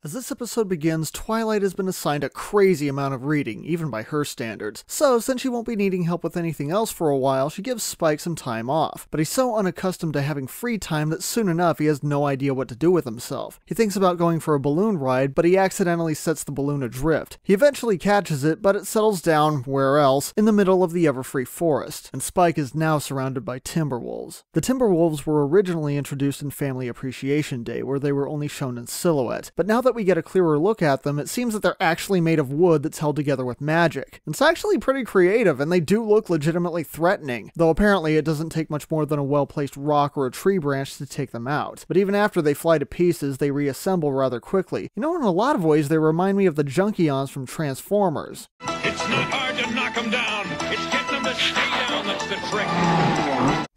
As this episode begins, Twilight has been assigned a crazy amount of reading, even by her standards. So, since she won't be needing help with anything else for a while, she gives Spike some time off. But he's so unaccustomed to having free time that soon enough he has no idea what to do with himself. He thinks about going for a balloon ride, but he accidentally sets the balloon adrift. He eventually catches it, but it settles down, where else, in the middle of the Everfree forest. And Spike is now surrounded by timberwolves. The timberwolves were originally introduced in Family Appreciation Day, where they were only shown in silhouette. But now that we get a clearer look at them, it seems that they're actually made of wood that's held together with magic. It's actually pretty creative, and they do look legitimately threatening, though apparently it doesn't take much more than a well-placed rock or a tree branch to take them out. But even after they fly to pieces, they reassemble rather quickly. You know, in a lot of ways, they remind me of the Junkions from Transformers. It's not hard to knock them down. It's getting them to stay down that's the trick.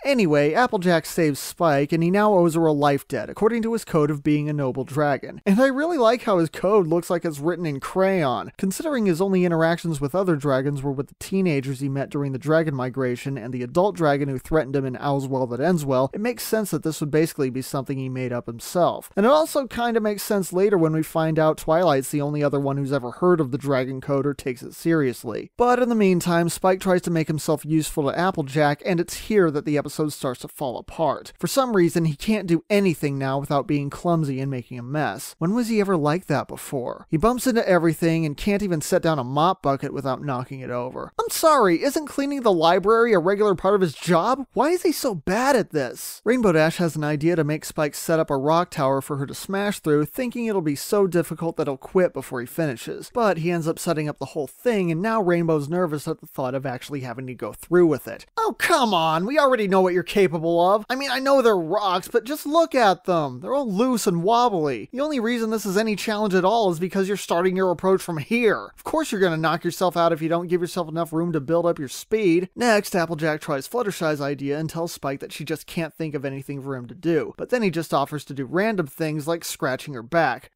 Anyway, Applejack saves Spike, and he now owes her a life debt, according to his code of being a noble dragon. And I really like how his code looks like it's written in crayon. Considering his only interactions with other dragons were with the teenagers he met during the dragon migration and the adult dragon who threatened him in All's Well That Ends Well, it makes sense that this would basically be something he made up himself. And it also kinda makes sense later when we find out Twilight's the only other one who's ever heard of the dragon code or takes it seriously. But in the meantime, Spike tries to make himself useful to Applejack, and it's here that the episode starts to fall apart. For some reason, he can't do anything now without being clumsy and making a mess. When was he ever like that before? He bumps into everything and can't even set down a mop bucket without knocking it over. I'm sorry, isn't cleaning the library a regular part of his job? Why is he so bad at this? Rainbow Dash has an idea to make Spike set up a rock tower for her to smash through, thinking it'll be so difficult that he'll quit before he finishes. But he ends up setting up the whole thing, and now Rainbow's nervous at the thought of actually having to go through with it. Oh, come on, we already know what you're capable of. I mean, I know they're rocks, but just look at them. They're all loose and wobbly. The only reason this is any challenge at all is because you're starting your approach from here. Of course you're gonna knock yourself out if you don't give yourself enough room to build up your speed. Next, Applejack tries Fluttershy's idea and tells Spike that she just can't think of anything for him to do, but then he just offers to do random things like scratching her back.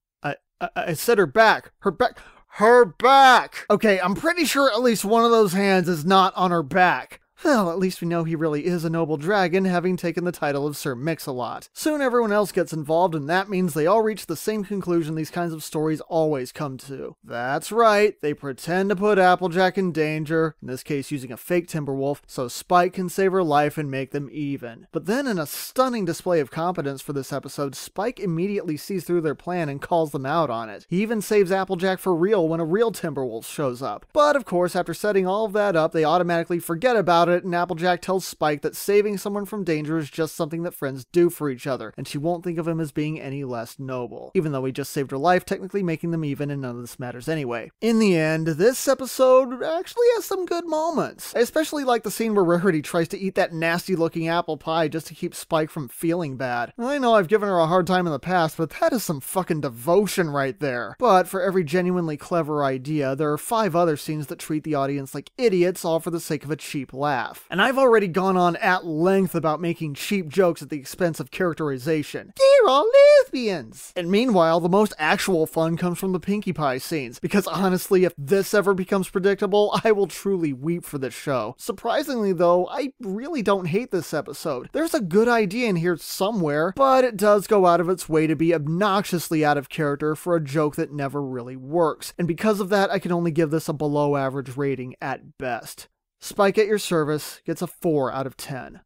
I said her back. Her back. Her back! Okay, I'm pretty sure at least one of those hands is not on her back. Well, at least we know he really is a noble dragon, having taken the title of Sir Mix-a-Lot. Soon everyone else gets involved, and that means they all reach the same conclusion these kinds of stories always come to. That's right, they pretend to put Applejack in danger, in this case using a fake Timberwolf, so Spike can save her life and make them even. But then in a stunning display of competence for this episode, Spike immediately sees through their plan and calls them out on it. He even saves Applejack for real when a real Timberwolf shows up. But of course, after setting all of that up, they automatically forget about it, and Applejack tells Spike that saving someone from danger is just something that friends do for each other, and she won't think of him as being any less noble. Even though he just saved her life, technically making them even, and none of this matters anyway. In the end, this episode actually has some good moments. I especially like the scene where Rarity tries to eat that nasty looking apple pie just to keep Spike from feeling bad. I know I've given her a hard time in the past, but that is some fucking devotion right there. But for every genuinely clever idea, there are 5 other scenes that treat the audience like idiots, all for the sake of a cheap laugh. And I've already gone on at length about making cheap jokes at the expense of characterization. They're all lesbians! And meanwhile, the most actual fun comes from the Pinkie Pie scenes, because honestly, if this ever becomes predictable, I will truly weep for this show. Surprisingly though, I really don't hate this episode. There's a good idea in here somewhere, but it does go out of its way to be obnoxiously out of character for a joke that never really works. And because of that, I can only give this a below average rating at best. Spike at your service gets a 4 out of 10.